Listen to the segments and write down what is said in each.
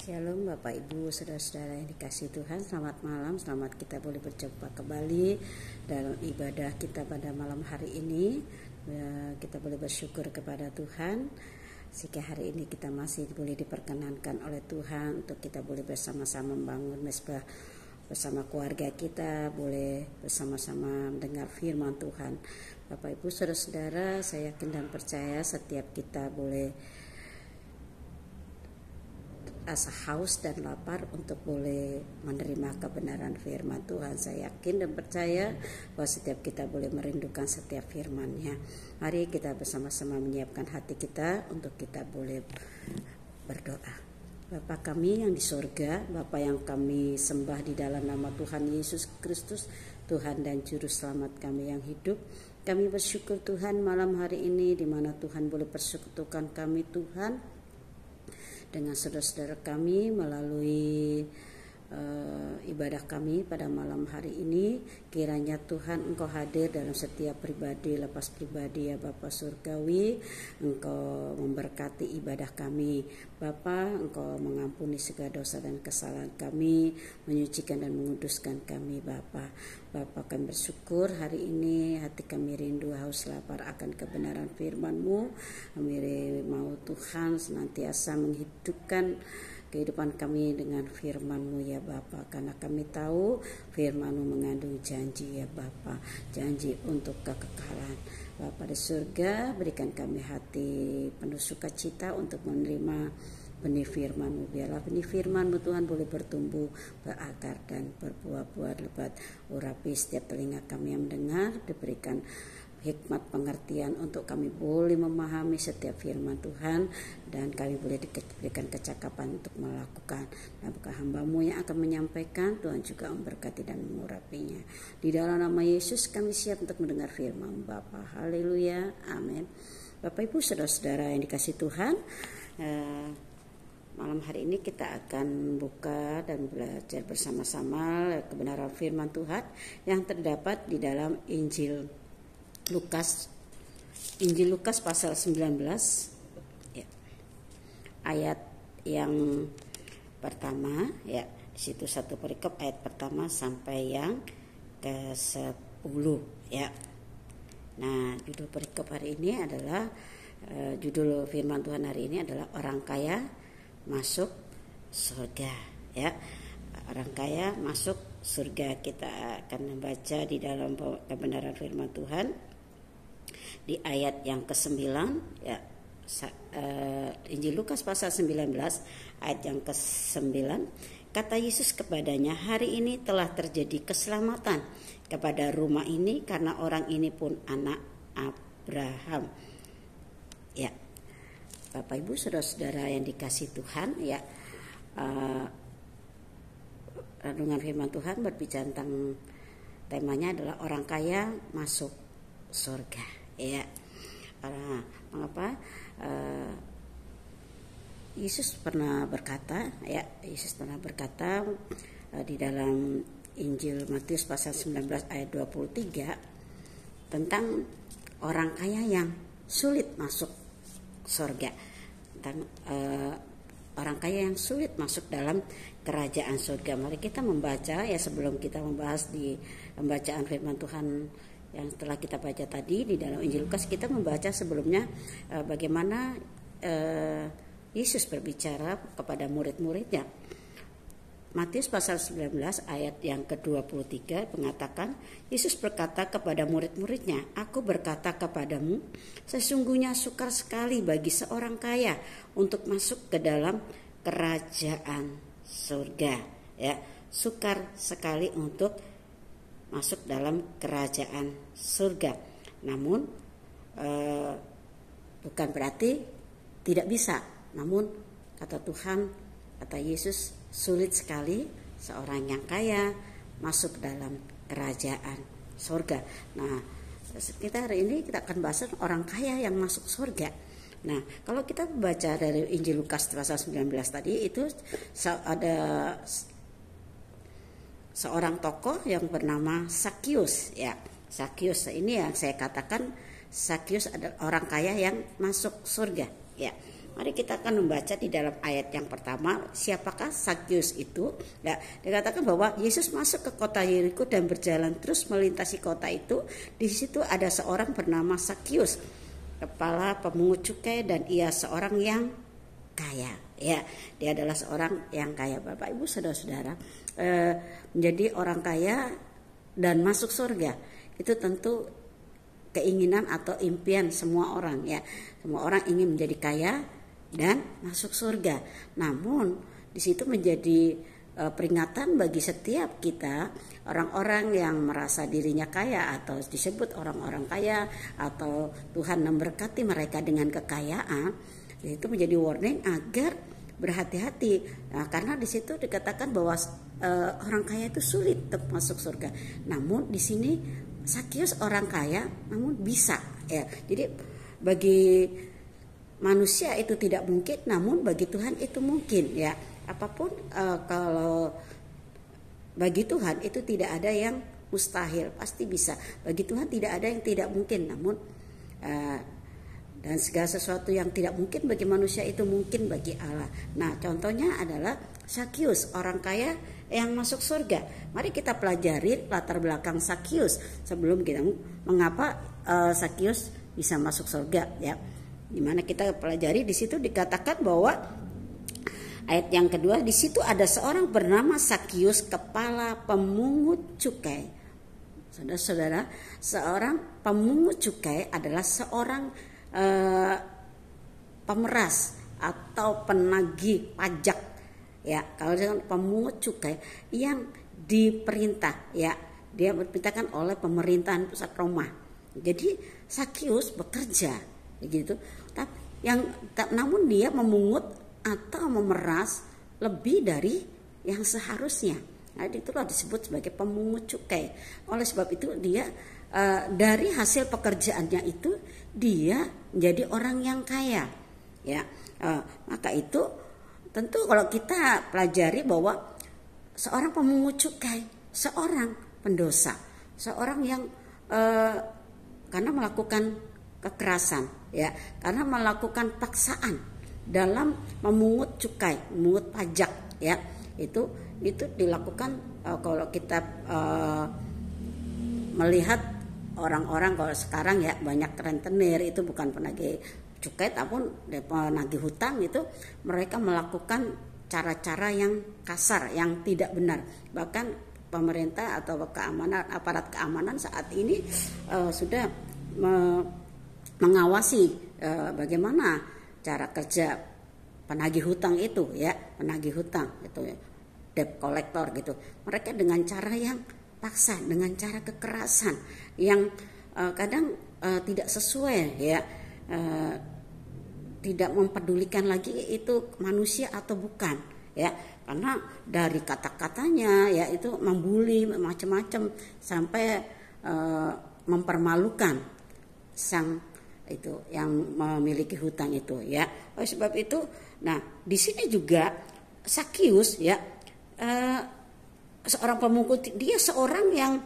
Shalom Bapak Ibu, saudara-saudara yang dikasihi Tuhan, selamat malam, selamat kita boleh berjumpa kembali dalam ibadah kita pada malam hari ini. Kita boleh bersyukur kepada Tuhan jika hari ini kita masih boleh diperkenankan oleh Tuhan untuk kita boleh bersama-sama membangun mezbah bersama keluarga kita, boleh bersama-sama mendengar firman Tuhan. Bapak Ibu, saudara-saudara, saya yakin dan percaya setiap kita boleh rasa haus dan lapar untuk boleh menerima kebenaran firman Tuhan. Saya yakin dan percaya bahwa setiap kita boleh merindukan setiap firman-Nya. Mari kita bersama-sama menyiapkan hati kita untuk kita boleh berdoa. Bapa kami yang di sorga, Bapa yang kami sembah di dalam nama Tuhan Yesus Kristus, Tuhan dan Juru Selamat kami yang hidup. Kami bersyukur Tuhan malam hari ini di mana Tuhan boleh persekutukan kami Tuhan dengan saudara-saudara kami melalui ibadah kami pada malam hari ini. Kiranya Tuhan Engkau hadir dalam setiap pribadi lepas pribadi ya Bapa Surgawi. Engkau memberkati ibadah kami Bapa, Engkau mengampuni segala dosa dan kesalahan kami, menyucikan dan menguduskan kami Bapa. Bapa, kami bersyukur hari ini hati kami rindu haus lapar akan kebenaran firman-Mu. Kami mau Tuhan senantiasa menghidupkan kehidupan kami dengan firman-Mu ya Bapa, karena kami tahu firman-Mu mengandung janji ya Bapa, janji untuk kekekalan. Bapa di surga, berikan kami hati penuh sukacita untuk menerima benih firman-Mu. Biarlah benih firman-Mu Tuhan boleh bertumbuh, berakar dan berbuah-buah lebat. Urapi setiap telinga kami yang mendengar, diberikan hikmat pengertian untuk kami boleh memahami setiap firman Tuhan, dan kami boleh diberikan kecakapan untuk melakukan. Dan bukan hamba-Mu yang akan menyampaikan, Tuhan juga memberkati dan mengurapinya. Di dalam nama Yesus kami siap untuk mendengar firman Bapa. Haleluya, amin. Bapak Ibu saudara-saudara yang dikasihi Tuhan, malam hari ini kita akan buka dan belajar bersama-sama kebenaran firman Tuhan yang terdapat di dalam Injil Lukas pasal 19 ya. Ayat yang pertama ya, di situ satu perikop ayat pertama sampai yang ke-10 ya. Nah, judul perikop hari ini adalah judul firman Tuhan hari ini adalah orang kaya masuk surga ya. Orang kaya masuk surga. Kita akan membaca di dalam kebenaran firman Tuhan di ayat yang ke-9 ya, Injil Lukas pasal 19 ayat yang ke-9. Kata Yesus kepadanya, hari ini telah terjadi keselamatan kepada rumah ini karena orang ini pun anak Abraham. Ya, Bapak Ibu saudara-saudara yang dikasihi Tuhan ya, renungan firman Tuhan berbicara tentang temanya adalah orang kaya masuk surga ya. Mengapa Yesus pernah berkata ya, di dalam Injil Matius pasal 19 ayat 23 tentang orang kaya yang sulit masuk surga, tentang orang kaya yang sulit masuk dalam kerajaan surga. Mari kita membaca ya, sebelum kita membahas di pembacaan firman Tuhan yang telah kita baca tadi di dalam Injil Lukas, kita membaca sebelumnya bagaimana Yesus berbicara kepada murid-muridnya. Matius pasal 19 ayat yang ke-23 mengatakan, Yesus berkata kepada murid-muridnya, aku berkata kepadamu, sesungguhnya sukar sekali bagi seorang kaya untuk masuk ke dalam kerajaan surga ya. Sukar sekali untuk masuk dalam kerajaan surga. Namun bukan berarti tidak bisa. Namun kata Tuhan, kata Yesus, sulit sekali seorang yang kaya masuk dalam kerajaan surga. Nah, kita hari ini kita akan bahas orang kaya yang masuk surga. Nah, kalau kita baca dari Injil Lukas pasal 19 tadi, itu ada seorang tokoh yang bernama Zakius ya. Zakius ini yang saya katakan, Zakius adalah orang kaya yang masuk surga ya. Mari kita akan membaca di dalam ayat yang pertama, siapakah Sakyus itu? Ya, dikatakan bahwa Yesus masuk ke kota Yeriko dan berjalan terus melintasi kota itu. Di situ ada seorang bernama Sakyus, kepala pemungut cukai, dan ia seorang yang kaya. Ya, dia adalah seorang yang kaya. Bapak Ibu saudara-saudara, menjadi orang kaya dan masuk surga itu tentu keinginan atau impian semua orang, ya. Semua orang ingin menjadi kaya dan masuk surga. Namun di situ menjadi peringatan bagi setiap kita, orang-orang yang merasa dirinya kaya atau disebut orang-orang kaya, atau Tuhan memberkati mereka dengan kekayaan, itu menjadi warning agar berhati-hati. Nah, karena di situ dikatakan bahwa orang kaya itu sulit untuk masuk surga. Namun di sini Sakyus orang kaya namun bisa, ya. Jadi bagi manusia itu tidak mungkin, namun bagi Tuhan itu mungkin, ya. Apapun kalau bagi Tuhan itu tidak ada yang mustahil, pasti bisa. Bagi Tuhan tidak ada yang tidak mungkin, namun dan segala sesuatu yang tidak mungkin bagi manusia itu mungkin bagi Allah. Nah, contohnya adalah Sakyus, orang kaya yang masuk surga. Mari kita pelajari latar belakang Sakyus sebelum kita mengapa Sakyus bisa masuk surga, ya. Dimana kita pelajari di situ dikatakan bahwa ayat yang kedua, di situ ada seorang bernama Sakyus, kepala pemungut cukai. Saudara-saudara, seorang pemungut cukai adalah seorang pemeras atau penagih pajak, ya. Kalau dengan pemungut cukai yang diperintah, ya, dia diperintahkan oleh pemerintahan pusat Roma. Jadi Sakyus bekerja begitu, tapi namun dia memungut atau memeras lebih dari yang seharusnya. Nah, itulah disebut sebagai pemungut cukai. Oleh sebab itu dia dari hasil pekerjaannya itu dia menjadi orang yang kaya, ya. Maka itu tentu kalau kita pelajari bahwa seorang pemungut cukai, seorang pendosa, seorang yang karena melakukan kekerasan, ya, karena melakukan paksaan dalam memungut cukai, memungut pajak, ya, itu dilakukan kalau kita melihat orang-orang kalau sekarang, ya, banyak rentenir itu bukan penagih cukai ataupun penagih hutang, itu mereka melakukan cara-cara yang kasar, yang tidak benar. Bahkan pemerintah atau keamanan, aparat keamanan saat ini sudah mengawasi bagaimana cara kerja penagih hutang itu, ya, penagih hutang itu, ya, debt collector gitu. Mereka dengan cara yang paksa, dengan cara kekerasan yang kadang tidak sesuai, ya, tidak mempedulikan lagi itu manusia atau bukan, ya, karena dari kata-katanya, ya, itu membuli macam-macam sampai mempermalukan sang itu yang memiliki hutang itu, ya. Oleh sebab itu, nah di sini juga Sakyus, ya, seorang pemungut, dia seorang yang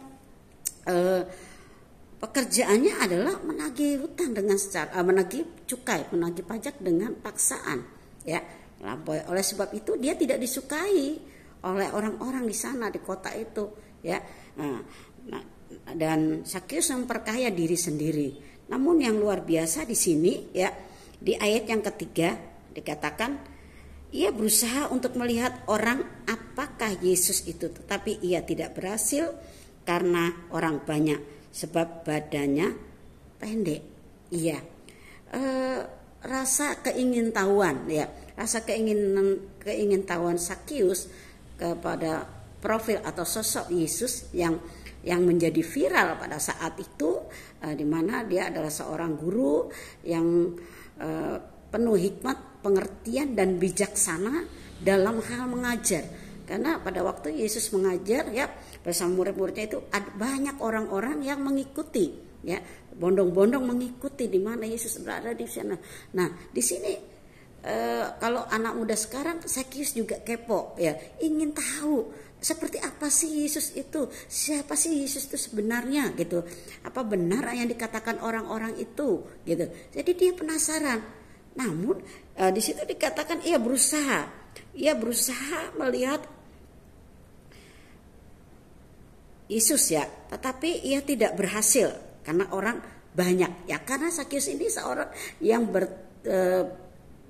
pekerjaannya adalah menagih hutang dengan secara menagih cukai, menagih pajak dengan paksaan, ya. Oleh sebab itu dia tidak disukai oleh orang-orang di sana, di kota itu, ya. Nah, dan Sakyus memperkaya diri sendiri. Namun yang luar biasa di sini, ya, di ayat yang ketiga dikatakan ia berusaha untuk melihat orang apakah Yesus itu, tetapi ia tidak berhasil karena orang banyak, sebab badannya pendek. Iya, rasa keingintahuan, ya, rasa keingintahuan Sakyus kepada profil atau sosok Yesus yang menjadi viral pada saat itu, di mana dia adalah seorang guru yang penuh hikmat, pengertian dan bijaksana dalam hal mengajar. Karena pada waktu Yesus mengajar, ya, bersama murid-muridnya itu ada banyak orang-orang yang mengikuti, ya, bondong-bondong mengikuti di mana Yesus berada di sana. Nah, di sini kalau anak muda sekarang, Sakyus juga kepo, ya, ingin tahu seperti apa sih Yesus itu, siapa sih Yesus itu sebenarnya, gitu. Apa benar yang dikatakan orang-orang itu, gitu. Jadi dia penasaran. Namun di situ dikatakan ia berusaha melihat Yesus ya, tetapi ia tidak berhasil karena orang banyak ya. Karena Sakius ini seorang yang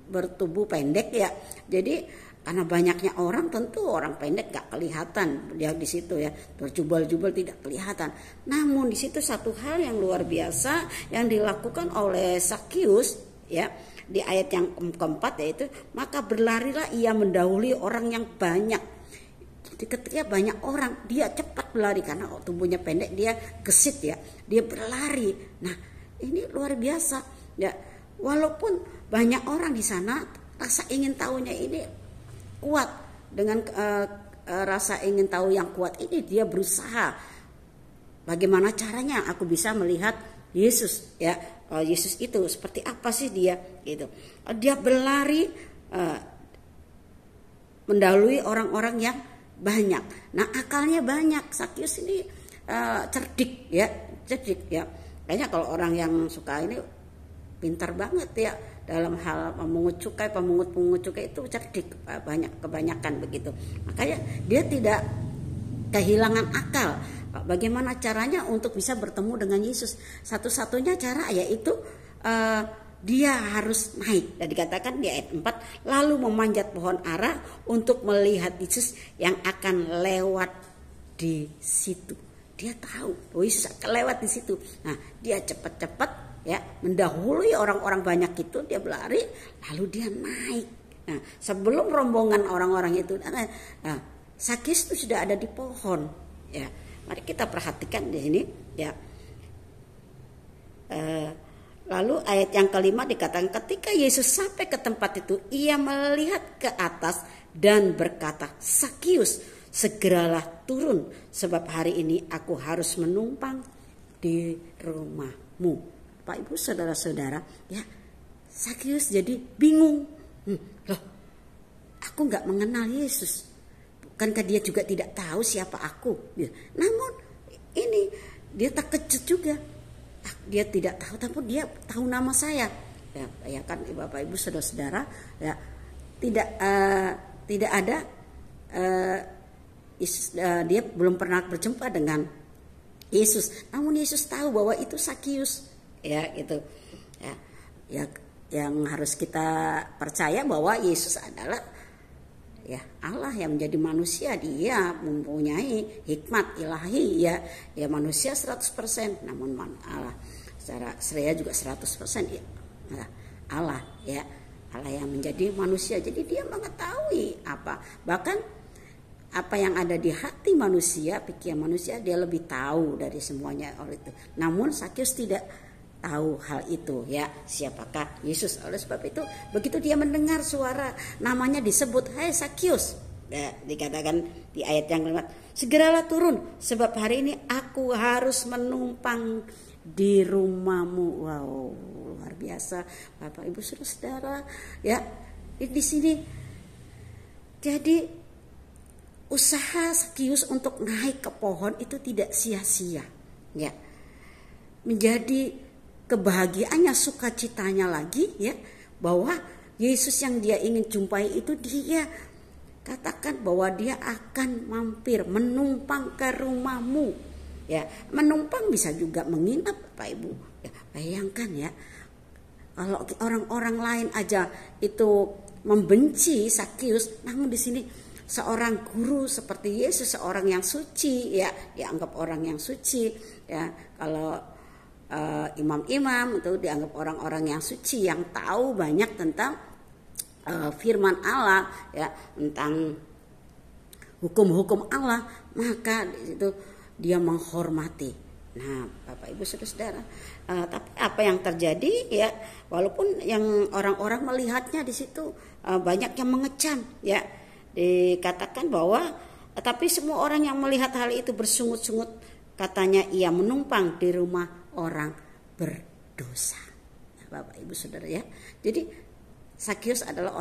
bertubuh pendek ya, jadi karena banyaknya orang, tentu orang pendek gak kelihatan dia di situ ya, berjubel-jubel tidak kelihatan. Namun di situ satu hal yang luar biasa yang dilakukan oleh Sakius ya, di ayat yang keempat, yaitu maka berlarilah ia mendahului orang yang banyak. Ketika banyak orang, dia cepat berlari karena tubuhnya pendek, dia gesit ya, dia berlari. Nah ini luar biasa ya, walaupun banyak orang di sana, rasa ingin tahunya ini kuat. Dengan rasa ingin tahu yang kuat ini, dia berusaha bagaimana caranya aku bisa melihat Yesus ya. Yesus itu seperti apa sih dia gitu. Dia berlari mendahului orang-orang yang banyak. Nah akalnya banyak. Sakius ini cerdik ya. Kayaknya kalau orang yang suka ini pintar banget ya dalam hal memungut cukai. Pemungut cukai itu cerdik, kebanyakan begitu. Makanya dia tidak kehilangan akal. Bagaimana caranya untuk bisa bertemu dengan Yesus? Satu-satunya cara yaitu dia harus naik. Dan dikatakan di ayat 4, lalu memanjat pohon ara untuk melihat Yesus yang akan lewat di situ. Dia tahu bahwa Yesus akan lewat di situ. Nah, dia cepat-cepat ya mendahului orang-orang banyak itu, dia berlari lalu dia naik. Nah, sebelum rombongan orang-orang itu, nah, Sakius itu sudah ada di pohon ya. Mari kita perhatikan di sini ya. Lalu ayat yang kelima dikatakan ketika Yesus sampai ke tempat itu, ia melihat ke atas dan berkata, Sakius, segeralah turun, sebab hari ini aku harus menumpang di rumahmu. Pak Ibu saudara-saudara ya, Sakius jadi bingung. Loh, aku gak mengenal Yesus. Bukankah dia juga tidak tahu siapa aku? Namun ini dia terkejut juga. Dia tidak tahu, tapi dia tahu nama saya. Ya kan Bapak Ibu saudara-saudara ya, tidak ada dia belum pernah berjumpa dengan Yesus. Namun Yesus tahu bahwa itu Sakius ya itu. Ya yang harus kita percaya bahwa Yesus adalah ya Allah yang menjadi manusia. Dia mempunyai hikmat ilahi ya manusia 100%, namun Allah secara seraya juga 100% ya Allah ya, Allah yang menjadi manusia. Jadi dia mengetahui bahkan apa yang ada di hati manusia, pikiran manusia, dia lebih tahu dari semuanya oleh itu. Namun Sakius tidak tahu hal itu ya, siapakah Yesus. Oleh sebab itu begitu dia mendengar suara namanya disebut, hai Sakius ya, dikatakan di ayat yang kelima, segeralah turun sebab hari ini aku harus menumpang di rumahmu. Wow, luar biasa Bapak Ibu saudara ya. Di sini jadi usaha Sakius untuk naik ke pohon itu tidak sia-sia ya, menjadi kebahagiaannya, sukacitanya lagi ya, bahwa Yesus yang dia ingin jumpai itu, dia katakan bahwa dia akan mampir, menumpang ke rumahmu ya. Menumpang bisa juga menginap Bapak Ibu ya. Bayangkan ya, kalau orang-orang lain aja itu membenci Sakius, namun di sini seorang guru seperti Yesus, seorang yang suci ya, dianggap orang yang suci ya. Kalau imam-imam itu dianggap orang-orang yang suci, yang tahu banyak tentang firman Allah ya, tentang hukum-hukum Allah, maka di situ dia menghormati. Nah, Bapak Ibu saudara, tapi apa yang terjadi ya, walaupun yang orang-orang melihatnya di situ banyak yang mengecam ya, dikatakan bahwa tapi semua orang yang melihat hal itu bersungut-sungut, katanya ia menumpang di rumah orang berdosa. Bapak Ibu saudara ya. Jadi Sakius adalah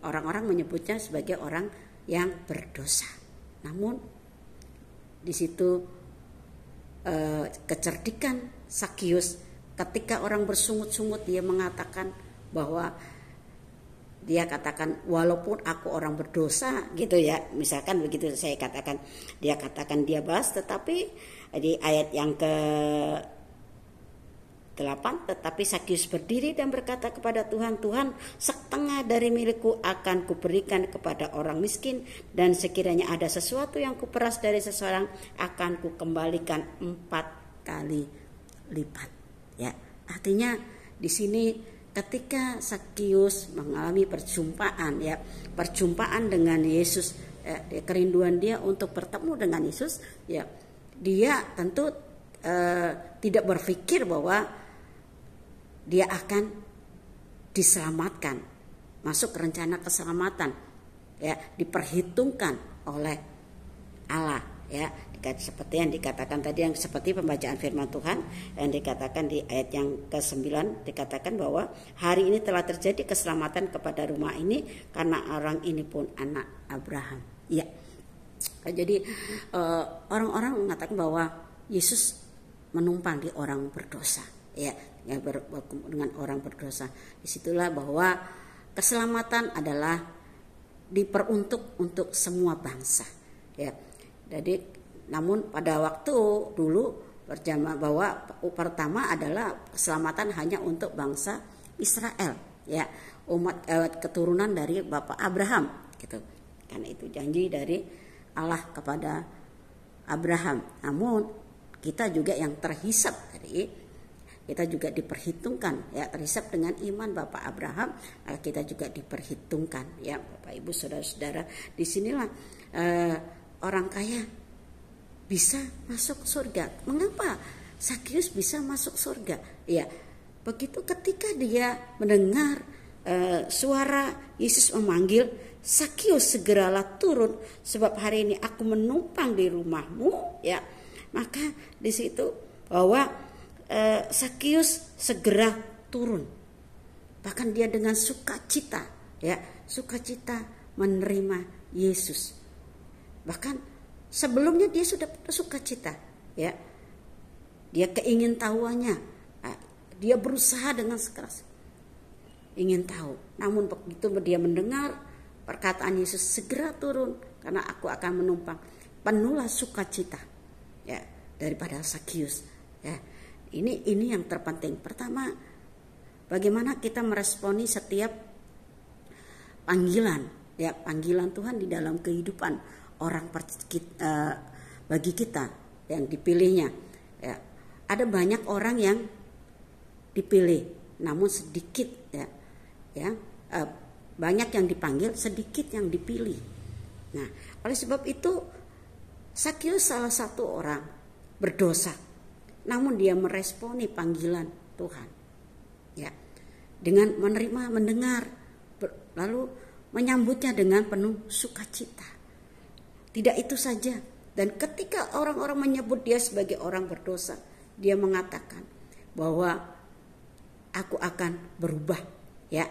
orang-orang menyebutnya sebagai orang yang berdosa. Namun di situ kecerdikan Sakius, ketika orang bersungut-sungut dia mengatakan bahwa dia katakan walaupun aku orang berdosa gitu ya, misalkan begitu saya katakan, dia katakan dia balas, tetapi di ayat yang ke 8, tetapi Sakius berdiri dan berkata kepada Tuhan, Tuhan, setengah dari milikku akan kuberikan kepada orang miskin, dan sekiranya ada sesuatu yang kuperas dari seseorang akan kukembalikan 4 kali lipat. Ya, artinya di sini ketika Sakius mengalami perjumpaan dengan Yesus, kerinduan dia untuk bertemu dengan Yesus, ya, dia tentu tidak berpikir bahwa dia akan diselamatkan, masuk rencana keselamatan, ya, diperhitungkan oleh Allah, ya, seperti yang dikatakan tadi, yang seperti pembacaan firman Tuhan yang dikatakan di ayat yang ke-9, dikatakan bahwa hari ini telah terjadi keselamatan kepada rumah ini karena orang ini pun anak Abraham. Ya, jadi orang-orang mengatakan bahwa Yesus menumpang di orang berdosa, ya, dengan orang berdosa. Disitulah bahwa keselamatan adalah diperuntuk untuk semua bangsa, ya. Jadi namun pada waktu dulu berjamaah bahwa pertama adalah keselamatan hanya untuk bangsa Israel, ya, umat keturunan dari Bapak Abraham gitu. Karena itu janji dari Allah kepada Abraham. Namun kita juga yang terhisap dari, kita juga diperhitungkan, ya, terhisap dengan iman Bapak Abraham, kita juga diperhitungkan, ya, Bapak Ibu saudara-saudara. Disinilah orang kaya bisa masuk surga. Mengapa Sakius bisa masuk surga? Ya, begitu ketika dia mendengar suara Yesus memanggil, Sakius segeralah turun sebab hari ini aku menumpang di rumahmu, ya. Maka di situ bahwa Sakius segera turun. Bahkan dia dengan sukacita, ya, sukacita menerima Yesus. Bahkan sebelumnya dia sudah sukacita, ya. Dia keingintahuannya, dia berusaha dengan sekeras ingin tahu. Namun begitu dia mendengar perkataan Yesus, segera turun karena aku akan menumpang, penuhlah sukacita, ya, daripada Sakius, ya. Ini yang terpenting. Pertama, bagaimana kita meresponi setiap panggilan, ya, panggilan Tuhan di dalam kehidupan orang bagi kita yang dipilihnya, ya. Ada banyak orang yang dipilih, namun sedikit, ya, banyak yang dipanggil, sedikit yang dipilih. Nah, oleh sebab itu Sakius salah satu orang berdosa, namun dia meresponi panggilan Tuhan, ya, dengan menerima, mendengar, lalu menyambutnya dengan penuh sukacita. Tidak itu saja, dan ketika orang-orang menyebut dia sebagai orang berdosa, dia mengatakan bahwa aku akan berubah, ya.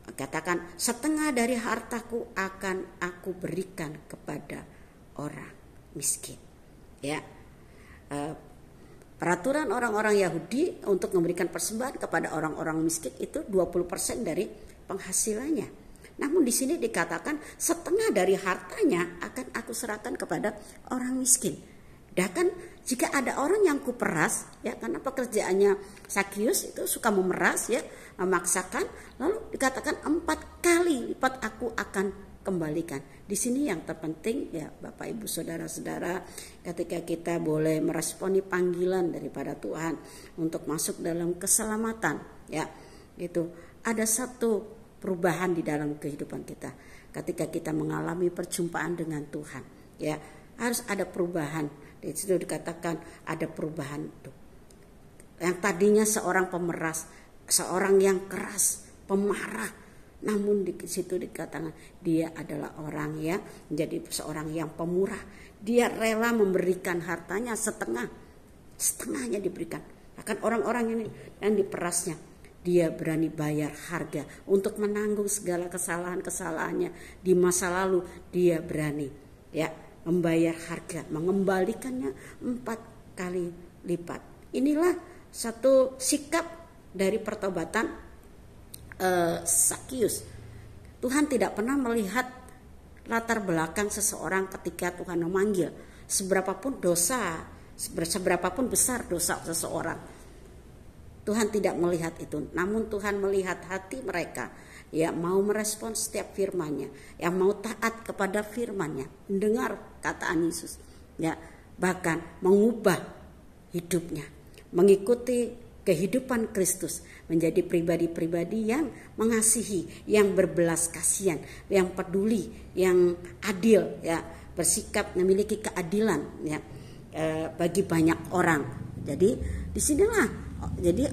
Katakan, setengah dari hartaku akan aku berikan kepada orang miskin, ya. Peraturan orang-orang Yahudi untuk memberikan persembahan kepada orang-orang miskin itu 20% dari penghasilannya. Namun di sini dikatakan setengah dari hartanya akan aku serahkan kepada orang miskin. Dan jika ada orang yang kuperas, ya, karena pekerjaannya Sakius itu suka memeras, ya, memaksakan, lalu dikatakan 4 kali lipat aku akan kembalikan. Di sini yang terpenting, ya, Bapak Ibu saudara-saudara, ketika kita boleh meresponi panggilan daripada Tuhan untuk masuk dalam keselamatan, ya, itu ada satu perubahan di dalam kehidupan kita. Ketika kita mengalami perjumpaan dengan Tuhan, ya, harus ada perubahan. Di situ dikatakan ada perubahan itu. Yang tadinya seorang pemeras, seorang yang keras, pemarah, namun di situ dikatakan dia adalah orang yang menjadi seorang yang pemurah. Dia rela memberikan hartanya setengahnya diberikan. Bahkan orang-orang ini yang diperasnya, dia berani bayar harga untuk menanggung segala kesalahan-kesalahannya di masa lalu. Dia berani, ya, membayar harga, mengembalikannya 4 kali lipat. Inilah satu sikap dari pertobatan Sakius. Tuhan tidak pernah melihat latar belakang seseorang ketika Tuhan memanggil. Seberapapun dosa, seberapapun besar dosa seseorang, Tuhan tidak melihat itu. Namun Tuhan melihat hati mereka, ya, mau merespon setiap firman-Nya, yang mau taat kepada firman-Nya, mendengar kataan Yesus, ya, bahkan mengubah hidupnya, mengikuti kehidupan Kristus, menjadi pribadi-pribadi yang mengasihi, yang berbelas kasihan, yang peduli, yang adil, ya, bersikap memiliki keadilan, ya, bagi banyak orang. Jadi disinilah, jadi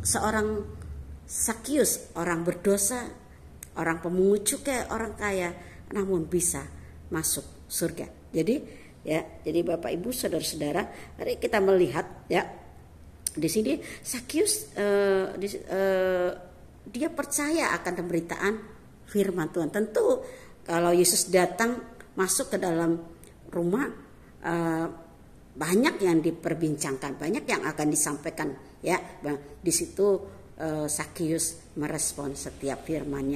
seorang Sakius, orang berdosa, orang pemungut cukai, orang kaya, namun bisa masuk surga. Jadi, ya, jadi Bapak Ibu, saudara-saudara, mari kita melihat, ya, di sini Sakius dia percaya akan pemberitaan firman Tuhan. Tentu kalau Yesus datang masuk ke dalam rumah, banyak yang diperbincangkan, banyak yang akan disampaikan, ya. Di situ Sakius merespon setiap firman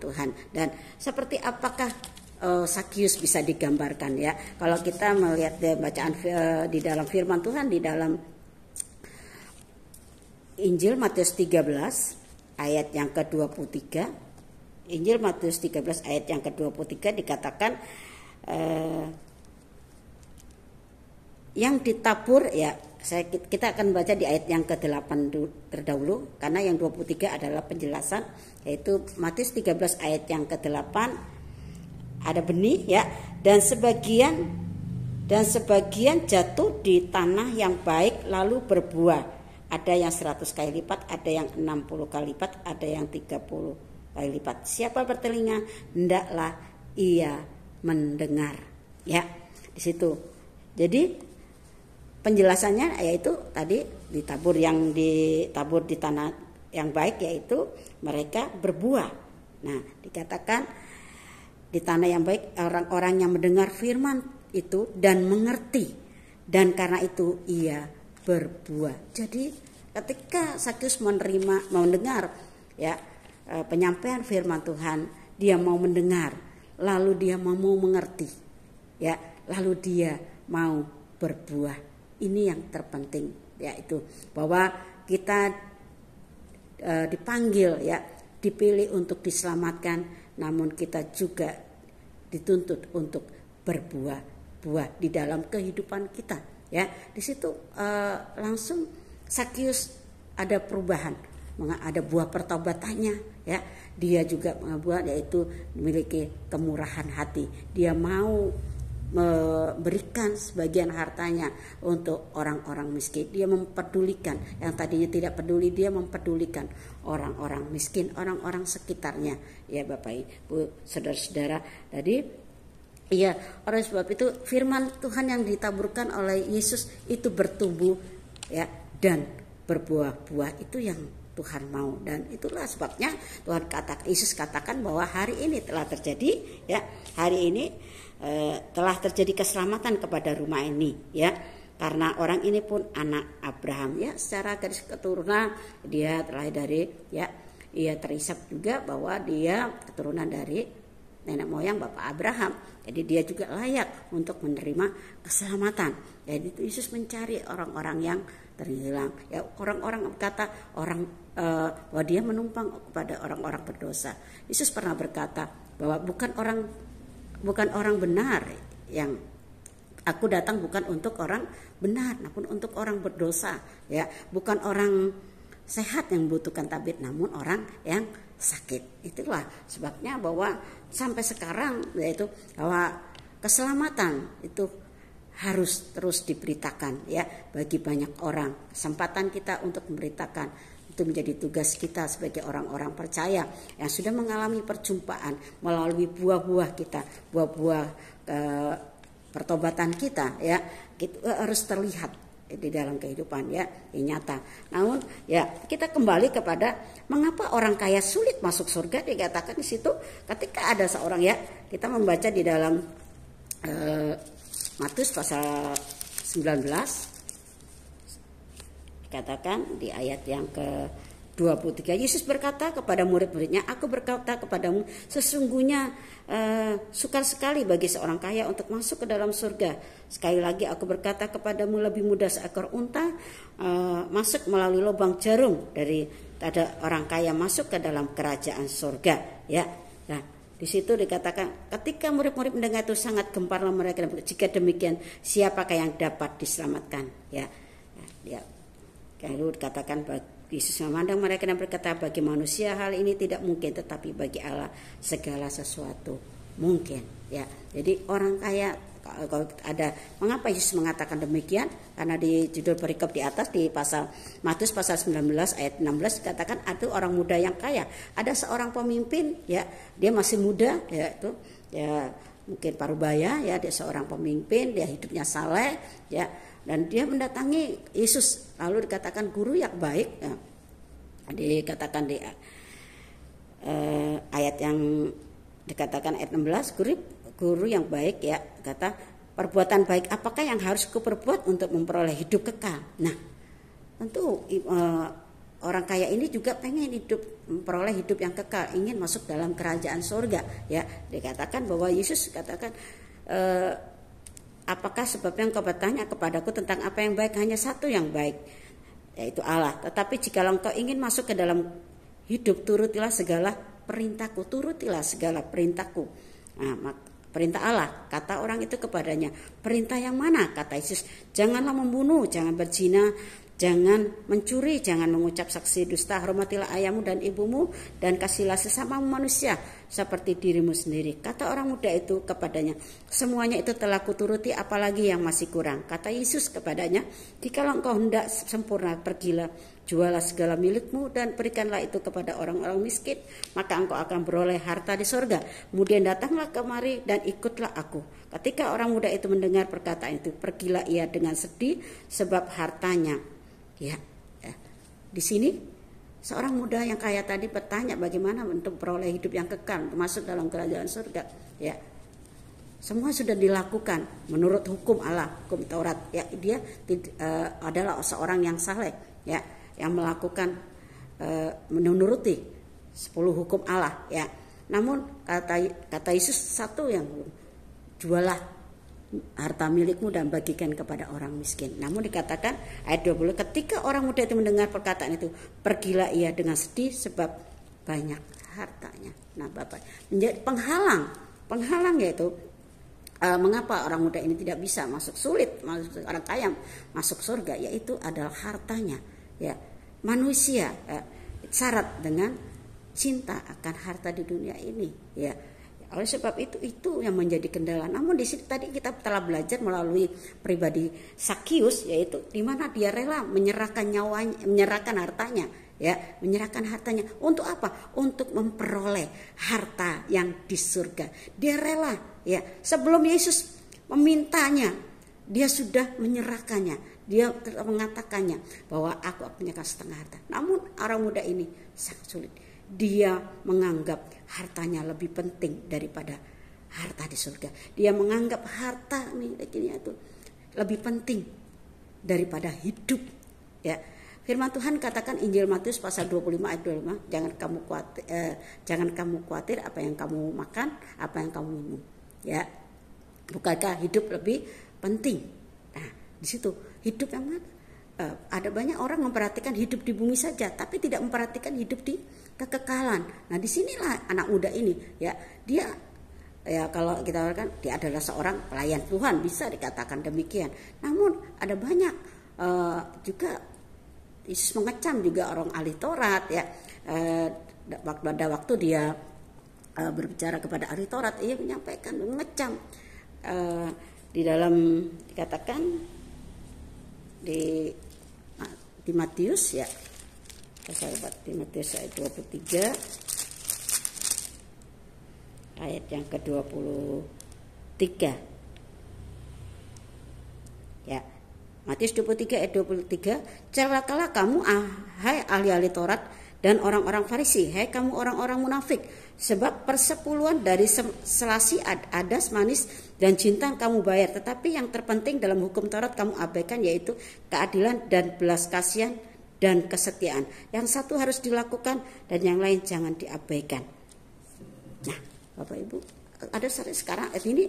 Tuhan. Dan seperti apakah Sakius bisa digambarkan, ya? Kalau kita melihat bacaan di dalam firman Tuhan, di dalam Injil Matius 13 ayat yang ke-23. Injil Matius 13 ayat yang ke-23 dikatakan yang ditabur, ya, kita akan baca di ayat yang ke-8 terdahulu, karena yang 23 adalah penjelasan, yaitu Matius 13 ayat yang ke-8. Ada benih, ya, dan sebagian jatuh di tanah yang baik lalu berbuah. Ada yang 100 kali lipat, ada yang 60 kali lipat, ada yang 30 kali lipat. Siapa bertelinga, hendaklah ia mendengar. Ya, di situ. Jadi penjelasannya yaitu tadi ditabur, yang ditabur di tanah yang baik, yaitu mereka berbuah. Nah, dikatakan di tanah yang baik orang-orang yang mendengar firman itu dan mengerti, dan karena itu ia berbuah. Jadi ketika Sakius mendengar, ya, penyampaian firman Tuhan, dia mau mendengar, lalu dia mau mengerti, ya, lalu dia mau berbuah. Ini yang terpenting, yaitu bahwa kita dipanggil, ya, dipilih untuk diselamatkan, namun kita juga dituntut untuk berbuah di dalam kehidupan kita. Ya, di situ langsung Sakius ada perubahan, ada buah pertobatannya, ya. Dia juga membuat, yaitu memiliki kemurahan hati. Dia mau memberikan sebagian hartanya untuk orang-orang miskin. Dia mempedulikan, yang tadinya tidak peduli, dia mempedulikan orang-orang miskin, orang-orang sekitarnya. Ya Bapak Ibu, saudara-saudara, jadi iya, oleh sebab itu firman Tuhan yang ditaburkan oleh Yesus itu bertumbuh, ya, dan berbuah-buah. Itu yang Tuhan mau, dan itulah sebabnya Yesus katakan bahwa hari ini telah terjadi, ya, hari ini telah terjadi keselamatan kepada rumah ini, ya, karena orang ini pun anak Abraham, ya, secara garis keturunan dia terlahir dari, ya, ia terisap juga bahwa dia keturunan dari nenek moyang Bapak Abraham. Jadi dia juga layak untuk menerima keselamatan. Jadi Yesus mencari orang-orang yang terhilang. Ya, orang-orang berkata bahwa dia menumpang kepada orang-orang berdosa. Yesus pernah berkata bahwa bukan orang benar yang aku datang, bukan untuk orang benar, namun untuk orang berdosa. Ya, bukan orang sehat yang membutuhkan tabib, namun orang yang sakit. Itulah sebabnya bahwa sampai sekarang, yaitu bahwa keselamatan itu harus terus diberitakan, ya, bagi banyak orang. Kesempatan kita untuk memberitakan itu menjadi tugas kita sebagai orang-orang percaya yang sudah mengalami perjumpaan melalui buah-buah kita, buah-buah pertobatan kita, ya, itu harus terlihat di dalam kehidupan, ya, nyata. Namun, ya, kita kembali kepada mengapa orang kaya sulit masuk surga. Dikatakan di situ ketika ada seorang, ya, kita membaca di dalam Matius pasal 19, dikatakan di ayat yang 23. Yesus berkata kepada murid-muridnya, aku berkata kepadamu, sesungguhnya sukar sekali bagi seorang kaya untuk masuk ke dalam surga. Sekali lagi aku berkata kepadamu, lebih mudah seekor unta masuk melalui lubang jarum dari ada orang kaya masuk ke dalam kerajaan surga. Ya, nah di situ dikatakan ketika murid-murid mendengar itu sangat gemparlah mereka. Jika demikian, siapakah yang dapat diselamatkan? Ya, lalu dikatakan Yesus memandang mereka dan berkata, bagi manusia hal ini tidak mungkin, tetapi bagi Allah segala sesuatu mungkin. Ya, jadi orang kaya, kalau ada, mengapa Yesus mengatakan demikian? Karena di judul perikop di atas di pasal Matius pasal 19 ayat 16 dikatakan ada orang muda yang kaya. Ada seorang pemimpin, ya, dia masih muda, ya itu, ya mungkin parubaya, ya dia seorang pemimpin, dia hidupnya saleh, ya. Dan dia mendatangi Yesus, lalu dikatakan guru yang baik, ya. Dikatakan di ayat yang dikatakan ayat 16, guru yang baik, ya, kata perbuatan baik apakah yang harus kuperbuat untuk memperoleh hidup kekal. Nah, tentu orang kaya ini juga pengen memperoleh hidup yang kekal, ingin masuk dalam kerajaan surga, ya. Dikatakan bahwa Yesus katakan, apakah sebabnya engkau bertanya kepadaku tentang apa yang baik? Hanya satu yang baik, yaitu Allah. Tetapi jika engkau ingin masuk ke dalam hidup, turutilah segala perintahku. Turutilah segala perintahku. Nah, perintah Allah, kata orang itu kepadanya, perintah yang mana? Kata Yesus, janganlah membunuh, jangan berzina, jangan mencuri, jangan mengucap saksi dusta, hormatilah ayahmu dan ibumu, dan kasihlah sesamamu manusia seperti dirimu sendiri. Kata orang muda itu kepadanya, semuanya itu telah kuturuti, apalagi yang masih kurang. Kata Yesus kepadanya, jikalau engkau hendak sempurna, pergilah, jualah segala milikmu dan berikanlah itu kepada orang-orang miskin, maka engkau akan beroleh harta di surga. Kemudian datanglah kemari dan ikutlah aku. Ketika orang muda itu mendengar perkataan itu, pergilah ia dengan sedih sebab hartanya. Ya, di sini seorang muda yang kaya tadi bertanya bagaimana untuk peroleh hidup yang kekal, masuk dalam kerajaan surga. Ya, semua sudah dilakukan menurut hukum Allah, hukum Taurat. Ya, dia adalah seorang yang saleh, ya, yang melakukan menuruti 10 hukum Allah. Ya, namun kata Yesus satu yang belum, jualah harta milikmu dan bagikan kepada orang miskin. Namun dikatakan ayat 20, ketika orang muda itu mendengar perkataan itu, pergilah ia dengan sedih sebab banyak hartanya. Nah, Bapak, menjadi penghalang yaitu mengapa orang muda ini tidak bisa sulit orang kaya masuk surga, yaitu adalah hartanya. Ya, manusia syarat dengan cinta akan harta di dunia ini, ya. Oleh sebab itu yang menjadi kendala. Namun di sini tadi kita telah belajar melalui pribadi Sakius, yaitu di mana dia rela menyerahkan nyawanya, menyerahkan hartanya, ya, menyerahkan hartanya untuk apa? Untuk memperoleh harta yang di surga. Dia rela, ya. Sebelum Yesus memintanya, dia sudah menyerahkannya. Dia mengatakannya bahwa aku punya setengah harta. Namun orang muda ini sangat sulit. Dia menganggap hartanya lebih penting daripada harta di surga. Dia menganggap harta miliknya itu lebih penting daripada hidup. Ya, firman Tuhan katakan Injil Matius pasal 25 ayat 25, jangan kamu khawatir apa yang kamu makan, apa yang kamu minum. Ya, bukankah hidup lebih penting? Nah, di situ hidup yang mana? Ada banyak orang memperhatikan hidup di bumi saja, tapi tidak memperhatikan hidup di kekekalan. Nah, disinilah anak muda ini, ya, dia, ya, kalau kita katakan dia adalah seorang pelayan Tuhan, bisa dikatakan demikian. Namun ada banyak juga Yesus mengecam juga orang ahli Taurat, ya. Pada waktu dia berbicara kepada ahli Taurat, ia menyampaikan, mengecam di dalam dikatakan di Matius, ya, sahabat, di Matius ayat 23 ayat yang ke-23, ya, Matius 23 ayat 23, celakalah kamu hai ahli-ahli Taurat dan orang-orang Farisi, hai kamu orang-orang munafik, sebab persepuluhan dari selasi adas manis dan cinta kamu bayar, tetapi yang terpenting dalam hukum Taurat kamu abaikan, yaitu keadilan dan belas kasihan dan kesetiaan. Yang satu harus dilakukan dan yang lain jangan diabaikan. Nah, Bapak Ibu, ada sekarang ini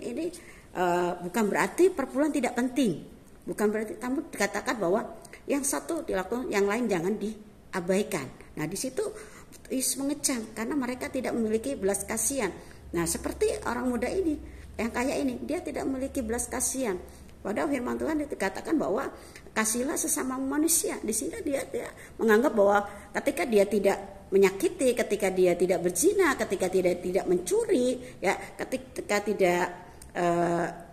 bukan berarti perpuluhan tidak penting. Bukan berarti, namun dikatakan bahwa yang satu dilakukan, yang lain jangan diabaikan. Nah, di situ Yesus mengecam karena mereka tidak memiliki belas kasihan. Nah, seperti orang muda ini, yang kaya ini, dia tidak memiliki belas kasihan. Padahal firman Tuhan dikatakan bahwa kasihlah sesama manusia. Di sini dia menganggap bahwa ketika dia tidak menyakiti, ketika dia tidak berzina, ketika tidak mencuri, ya, ketika tidak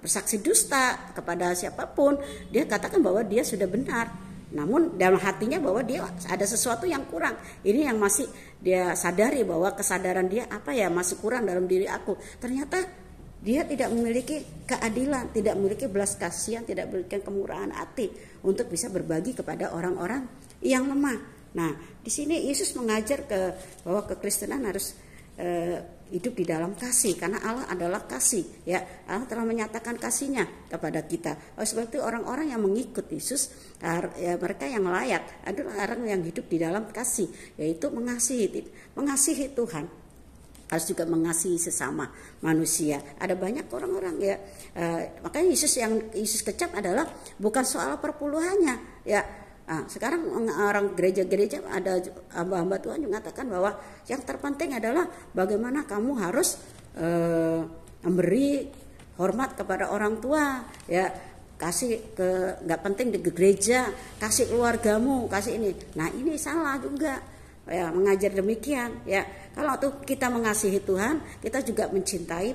bersaksi dusta kepada siapapun, dia katakan bahwa dia sudah benar. Namun dalam hatinya bahwa dia ada sesuatu yang kurang. Ini yang masih dia sadari, bahwa kesadaran dia masih kurang dalam diri aku. Ternyata dia tidak memiliki keadilan, tidak memiliki belas kasihan, tidak memiliki kemurahan hati untuk bisa berbagi kepada orang-orang yang lemah. Nah, di sini Yesus mengajar bahwa kekristenan harus hidup di dalam kasih, karena Allah adalah kasih, ya. Allah telah menyatakan kasihnya kepada kita. Sebab itu orang-orang yang mengikut Yesus, ya, mereka yang layak adalah orang yang hidup di dalam kasih, yaitu mengasihi Tuhan, harus juga mengasihi sesama manusia. Ada banyak orang-orang, ya, makanya Yesus kecap adalah bukan soal perpuluhannya, ya. Nah, sekarang orang gereja-gereja, ada hamba-hamba Tuhan yang mengatakan bahwa yang terpenting adalah bagaimana kamu harus memberi hormat kepada orang tua, ya, kasih nggak penting di gereja, kasih keluargamu, kasih ini. Nah, ini salah juga, ya, mengajar demikian, ya. Kalau tuh kita mengasihi Tuhan, kita juga mencintai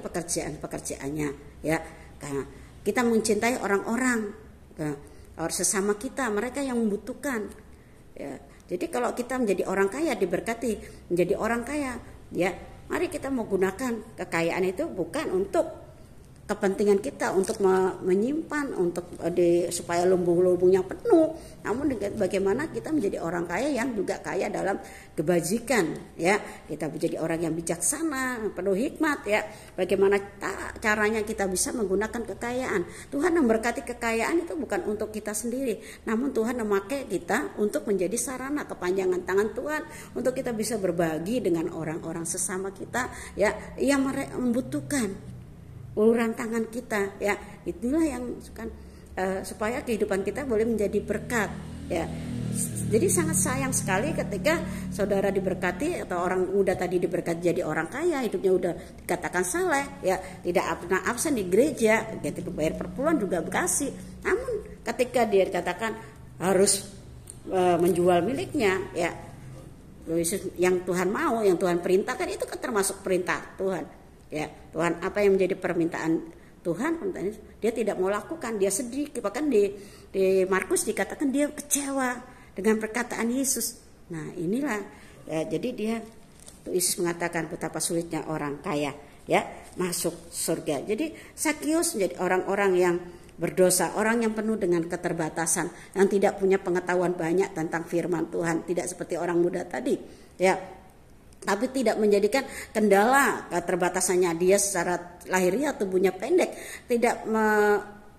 pekerjaannya, ya. Karena kita mencintai orang-orang, sesama kita, mereka yang membutuhkan, ya. Jadi kalau kita menjadi orang kaya, diberkati menjadi orang kaya, ya, mari kita menggunakan kekayaan itu bukan untuk kepentingan kita, untuk menyimpan, untuk supaya lumbung-lumbungnya penuh, namun bagaimana kita menjadi orang kaya yang juga kaya dalam kebajikan, ya. Kita menjadi orang yang bijaksana, penuh hikmat, ya. Bagaimana caranya kita bisa menggunakan kekayaan. Tuhan memberkati kekayaan itu bukan untuk kita sendiri, namun Tuhan memakai kita untuk menjadi sarana kepanjangan tangan Tuhan, untuk kita bisa berbagi dengan orang-orang sesama kita, ya, yang membutuhkan uluran tangan kita, ya. Itulah yang kan supaya kehidupan kita boleh menjadi berkat, ya. Jadi sangat sayang sekali ketika saudara diberkati atau orang muda tadi diberkati jadi orang kaya, hidupnya udah dikatakan saleh, ya, tidak pernah absen di gereja, gitu, bayar perpuluhan juga bekasi. Namun ketika dia dikatakan harus menjual miliknya, ya, yang Tuhan mau, yang Tuhan perintahkan, itu kan termasuk perintah Tuhan, ya. Tuhan, apa yang menjadi permintaan Tuhan, dia tidak mau lakukan, dia sedih. Bahkan di Markus dikatakan dia kecewa dengan perkataan Yesus. Nah, inilah, ya, jadi Yesus mengatakan betapa sulitnya orang kaya, ya, masuk surga. Jadi Sakius menjadi orang-orang yang berdosa, orang yang penuh dengan keterbatasan, yang tidak punya pengetahuan banyak tentang firman Tuhan, tidak seperti orang muda tadi, ya. Tapi tidak menjadikan kendala keterbatasannya dia secara lahiriah, tubuhnya pendek, tidak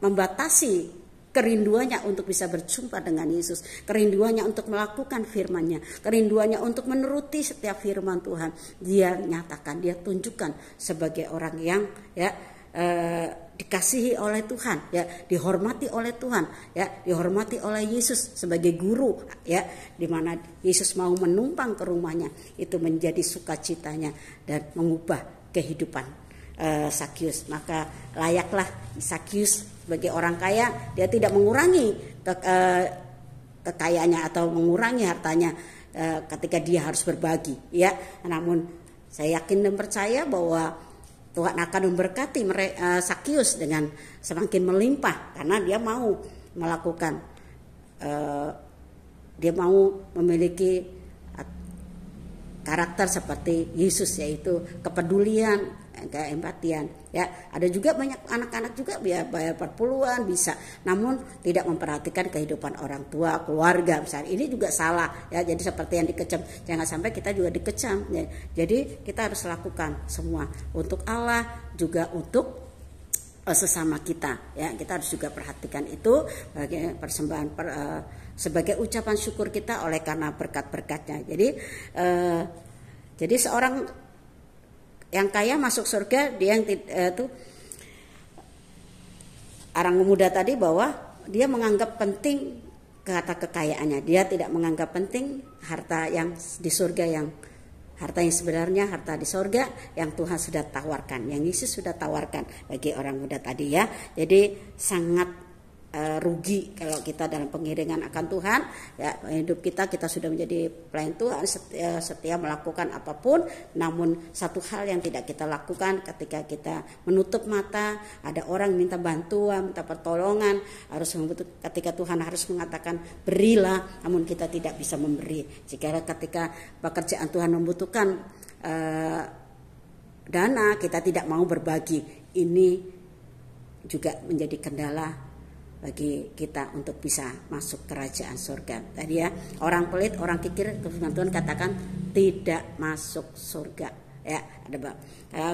membatasi kerinduannya untuk bisa berjumpa dengan Yesus, kerinduannya untuk melakukan firman-Nya, kerinduannya untuk menuruti setiap firman Tuhan. Dia nyatakan, dia tunjukkan sebagai orang yang, ya, dikasihi oleh Tuhan, ya, dihormati oleh Tuhan, ya, dihormati oleh Yesus sebagai guru, ya, di mana Yesus mau menumpang ke rumahnya, itu menjadi sukacitanya dan mengubah kehidupan Sakius. Maka layaklah Sakius sebagai orang kaya, dia tidak mengurangi kekayaannya atau mengurangi hartanya ketika dia harus berbagi, ya. Namun saya yakin dan percaya bahwa Tuhan akan memberkati Sakius dengan semakin melimpah, karena dia mau melakukan, dia mau memiliki karakter seperti Yesus, yaitu kepedulian, keempatian, ya. Ada juga banyak anak-anak juga bayar perpuluhan bisa, namun tidak memperhatikan kehidupan orang tua, keluarga misalnya. Ini juga salah, ya. Jadi seperti yang dikecam, jangan sampai kita juga dikecam, ya. Jadi kita harus lakukan semua untuk Allah, juga untuk sesama kita, ya. Kita harus juga perhatikan itu sebagai persembahan sebagai ucapan syukur kita oleh karena berkat-berkatnya. Jadi seorang yang kaya masuk surga, dia yang itu orang muda tadi, bahwa dia menganggap penting kata kekayaannya. Dia tidak menganggap penting harta yang di surga, harta yang sebenarnya, harta di surga yang Tuhan sudah tawarkan, yang Yesus sudah tawarkan bagi orang muda tadi, ya. Jadi sangat rugi kalau kita dalam pengiringan akan Tuhan, ya. Hidup kita sudah menjadi pelayan Tuhan, setia melakukan apapun, namun satu hal yang tidak kita lakukan ketika kita menutup mata, ada orang minta bantuan, minta pertolongan, ketika Tuhan harus mengatakan berilah, namun kita tidak bisa memberi. Jika ketika pekerjaan Tuhan membutuhkan dana, kita tidak mau berbagi, ini juga menjadi kendala bagi kita untuk bisa masuk kerajaan surga. Tadi, ya, orang pelit, orang kikir, firman Tuhan katakan tidak masuk surga, ya.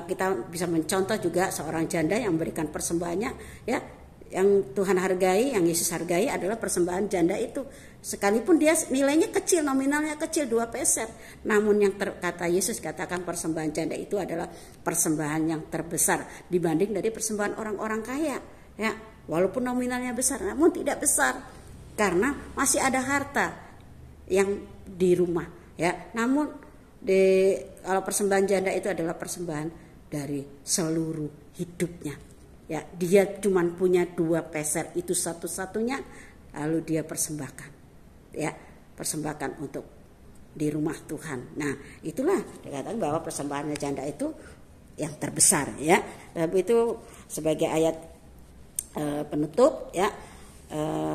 Kita bisa mencontoh juga seorang janda yang memberikan persembahannya, ya, yang Tuhan hargai, yang Yesus hargai adalah persembahan janda itu. Sekalipun dia nilainya kecil, nominalnya kecil 2 peser, namun yang kata Yesus katakan persembahan janda itu adalah persembahan yang terbesar dibanding dari persembahan orang-orang kaya, ya. Walaupun nominalnya besar, namun tidak besar karena masih ada harta yang di rumah, ya. Namun kalau persembahan janda itu adalah persembahan dari seluruh hidupnya, ya. Dia cuma punya 2 peser, itu satu-satunya, lalu dia persembahkan, ya, persembahkan untuk di rumah Tuhan. Nah, itulah dikatakan bahwa persembahan janda itu yang terbesar, ya. Tapi itu sebagai ayat penutup, ya.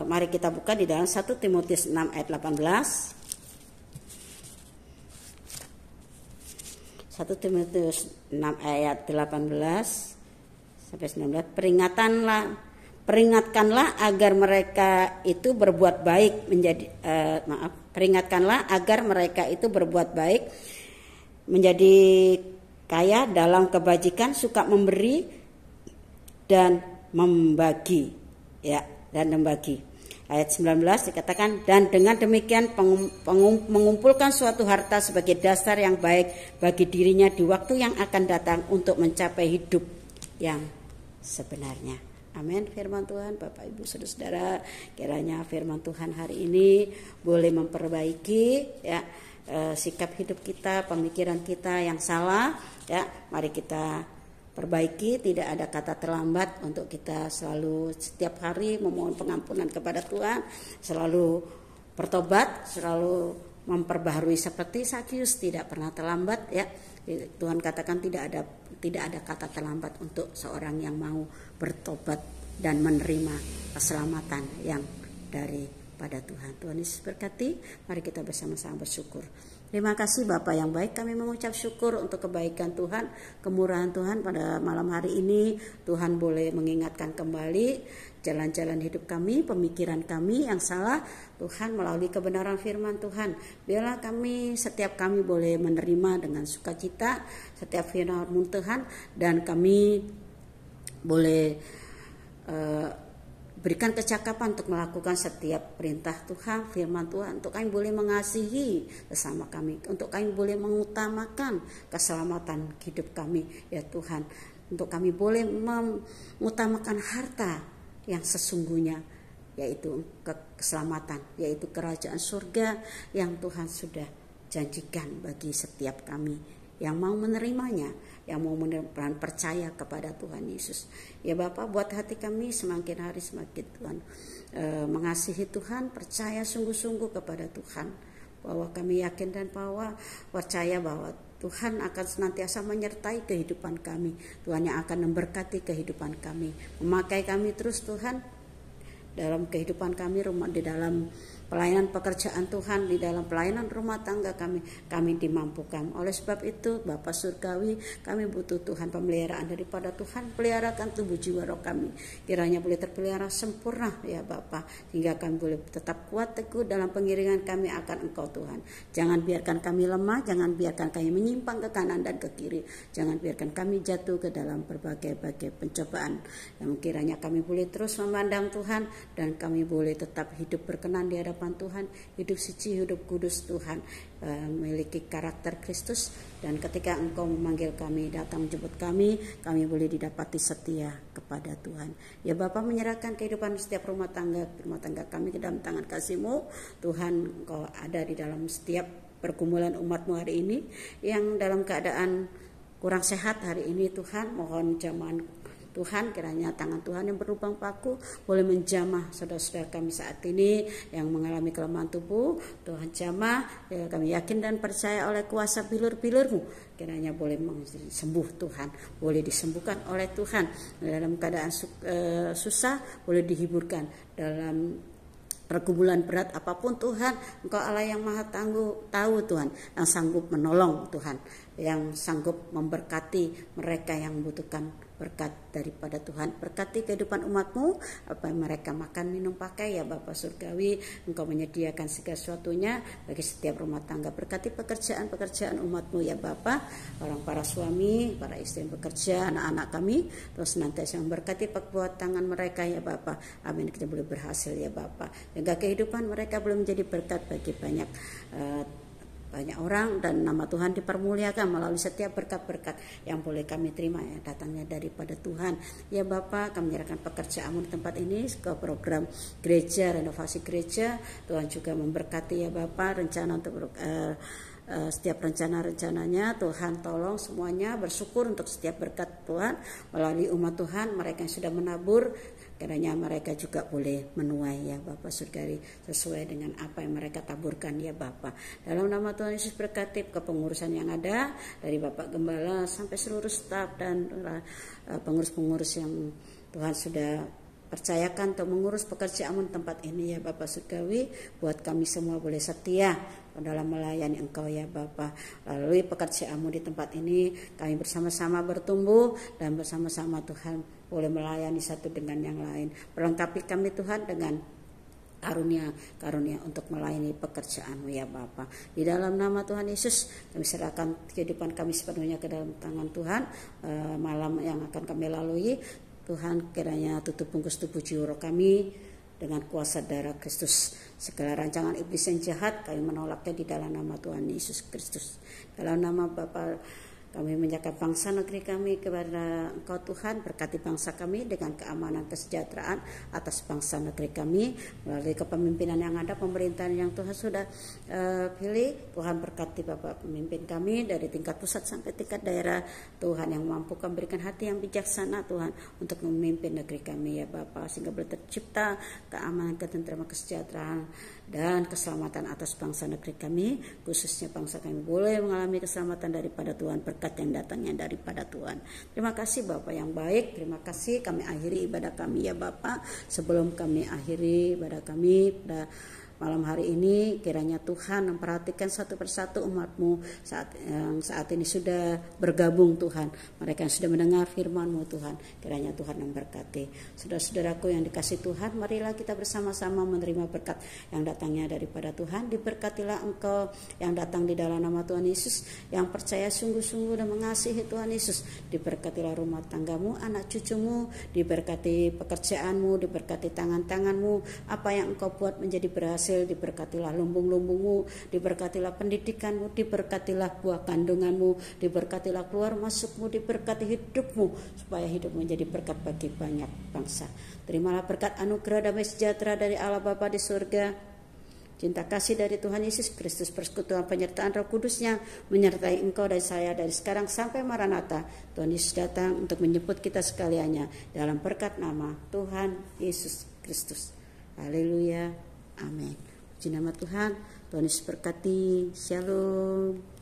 Mari kita buka di dalam 1 Timotius 6 ayat 18. 1 Timotius 6 ayat 18 sampai 19. Peringatkanlah agar mereka itu berbuat baik peringatkanlah agar mereka itu berbuat baik, menjadi kaya dalam kebajikan, suka memberi dan membagi, ya, dan membagi. Ayat 19 dikatakan, dan dengan demikian mengumpulkan suatu harta sebagai dasar yang baik bagi dirinya di waktu yang akan datang untuk mencapai hidup yang sebenarnya. Amin. Firman Tuhan, Bapak Ibu Saudara, kiranya firman Tuhan hari ini boleh memperbaiki, ya, sikap hidup kita, pemikiran kita yang salah, ya. Mari kita perbaiki, tidak ada kata terlambat untuk kita selalu setiap hari memohon pengampunan kepada Tuhan, selalu bertobat, selalu memperbaharui seperti Sakius, tidak pernah terlambat, ya. Tuhan katakan tidak ada kata terlambat untuk seorang yang mau bertobat dan menerima keselamatan yang daripada Tuhan. Tuhan Yesus berkati, mari kita bersama-sama bersyukur. Terima kasih Bapa yang baik, kami mengucap syukur untuk kebaikan Tuhan, kemurahan Tuhan pada malam hari ini. Tuhan boleh mengingatkan kembali jalan-jalan hidup kami, pemikiran kami yang salah, Tuhan, melalui kebenaran firman Tuhan. Biarlah setiap kami boleh menerima dengan sukacita setiap firman Tuhan, dan kami boleh berikan kecakapan untuk melakukan setiap perintah Tuhan, firman Tuhan, untuk kami boleh mengasihi sesama kami, untuk kami boleh mengutamakan keselamatan hidup kami, ya Tuhan, untuk kami boleh mengutamakan harta yang sesungguhnya, yaitu keselamatan, yaitu kerajaan surga yang Tuhan sudah janjikan bagi setiap kami yang mau menerimanya, yang mau percaya kepada Tuhan Yesus. Ya Bapa, buat hati kami semakin hari semakin Tuhan mengasihi Tuhan, percaya sungguh-sungguh kepada Tuhan, bahwa kami yakin dan percaya bahwa Tuhan akan senantiasa menyertai kehidupan kami. Tuhan yang akan memberkati kehidupan kami, memakai kami terus Tuhan dalam kehidupan kami, di dalam pelayanan pekerjaan Tuhan, di dalam pelayanan rumah tangga kami dimampukan. Oleh sebab itu Bapa Surgawi, kami butuh Tuhan pemeliharaan daripada Tuhan. Peliharakan tubuh jiwa roh kami, kiranya boleh terpelihara sempurna ya Bapa, sehingga kami boleh tetap kuat teguh dalam pengiringan kami akan Engkau Tuhan. Jangan biarkan kami lemah, jangan biarkan kami menyimpang ke kanan dan ke kiri, jangan biarkan kami jatuh ke dalam berbagai-bagai pencobaan. Yang kiranya kami boleh terus memandang Tuhan, dan kami boleh tetap hidup berkenan di hadapan Tuhan, hidup suci, hidup kudus Tuhan, memiliki karakter Kristus. Dan ketika Engkau memanggil kami, datang menjemput kami boleh didapati setia kepada Tuhan. Ya Bapa, menyerahkan kehidupan setiap rumah tangga kami ke dalam tangan kasih-Mu Tuhan. Engkau ada di dalam setiap pergumulan umat-Mu hari ini yang dalam keadaan kurang sehat hari ini Tuhan. Mohon jamahan Tuhan, kiranya tangan Tuhan yang berlubang paku boleh menjamah saudara-saudara kami saat ini yang mengalami kelemahan tubuh. Tuhan jamah, ya, kami yakin dan percaya oleh kuasa bilur-bilur-Mu, kiranya boleh sembuh Tuhan, boleh disembuhkan oleh Tuhan. Dalam keadaan susah boleh dihiburkan, dalam pergumulan berat apapun Tuhan, Engkau Allah yang maha tahu Tuhan, yang sanggup menolong Tuhan, yang sanggup memberkati mereka yang membutuhkan berkat daripada Tuhan. Berkati kehidupan umat-Mu, apa yang mereka makan, minum, pakai ya Bapa Surgawi. Engkau menyediakan segala sesuatunya bagi setiap rumah tangga. Berkati pekerjaan umat-Mu ya Bapa, orang para suami, para istri yang bekerja, anak-anak kami, terus senantiasa memberkati perbuatan tangan mereka ya Bapa. Amin, kita boleh berhasil ya Bapa. Jaga kehidupan mereka boleh menjadi berkat bagi banyak orang, dan nama Tuhan dipermuliakan melalui setiap berkat-berkat yang boleh kami terima ya datangnya daripada Tuhan. Ya Bapa, kami menyerahkan pekerjaan-Mu di tempat ini ke program gereja, renovasi gereja. Tuhan juga memberkati ya Bapa rencana untuk setiap rencana-rencananya. Tuhan tolong semuanya, bersyukur untuk setiap berkat Tuhan melalui umat Tuhan, mereka yang sudah menabur, kiranya mereka juga boleh menuai ya Bapak Surgawi sesuai dengan apa yang mereka taburkan ya Bapak. Dalam nama Tuhan Yesus berkati kepengurusan yang ada dari Bapak Gembala sampai seluruh staf dan pengurus-pengurus yang Tuhan sudah percayakan untuk mengurus pekerjaan tempat ini ya Bapak Surgawi. Buat kami semua boleh setia dalam melayani Engkau ya Bapa. Melalui pekerjaan-Mu di tempat ini kami bersama-sama bertumbuh dan bersama-sama Tuhan boleh melayani satu dengan yang lain. Perlengkapi kami Tuhan dengan karunia untuk melayani pekerjaan-Mu ya Bapa. Di dalam nama Tuhan Yesus kami serahkan kehidupan kami sepenuhnya ke dalam tangan Tuhan. Malam yang akan kami lalui Tuhan, kiranya tutup bungkus tubuh jiwa kami dengan kuasa darah Kristus. Segala rancangan iblis yang jahat kami menolaknya di dalam nama Tuhan Yesus Kristus. Dalam nama Bapa kami menyerahkan bangsa negeri kami kepada Engkau Tuhan. Berkati bangsa kami dengan keamanan, kesejahteraan atas bangsa negeri kami melalui kepemimpinan yang ada, pemerintahan yang Tuhan sudah pilih. Tuhan berkati Bapak pemimpin kami dari tingkat pusat sampai tingkat daerah. Tuhan yang mampu memberikan hati yang bijaksana Tuhan untuk memimpin negeri kami ya Bapak, sehingga boleh tercipta keamanan, ketentraman, kesejahteraan dan keselamatan atas bangsa negeri kami, khususnya bangsa kami boleh mengalami keselamatan daripada Tuhan, berkat yang datangnya daripada Tuhan. Terima kasih Bapak yang baik, terima kasih. Kami akhiri ibadah kami ya Bapak. Sebelum kami akhiri ibadah kami pada malam hari ini, kiranya Tuhan memperhatikan satu persatu umat-Mu saat ini sudah bergabung Tuhan, mereka yang sudah mendengar firman-Mu Tuhan, kiranya Tuhan memberkati. Saudara-saudaraku yang dikasihi Tuhan, marilah kita bersama-sama menerima berkat yang datangnya daripada Tuhan. Diberkatilah engkau yang datang di dalam nama Tuhan Yesus, yang percaya sungguh-sungguh dan mengasihi Tuhan Yesus. Diberkatilah rumah tanggamu, anak cucumu, diberkati pekerjaanmu, diberkati tangan-tanganmu, apa yang engkau buat menjadi berhasil. Diberkatilah lumbung-lumbungmu, diberkatilah pendidikanmu, diberkatilah buah kandunganmu, diberkatilah keluar masukmu, diberkati hidupmu, supaya hidup menjadi berkat bagi banyak bangsa. Terimalah berkat anugerah damai sejahtera dari Allah Bapa di surga, cinta kasih dari Tuhan Yesus Kristus, persekutuan penyertaan Roh Kudusnya menyertai engkau dan saya dari sekarang sampai Maranatha. Tuhan Yesus datang untuk menjemput kita sekaliannya dalam berkat nama Tuhan Yesus Kristus. Haleluya. Amin. Puji nama Tuhan. Tuhan Yesus berkati. Shalom.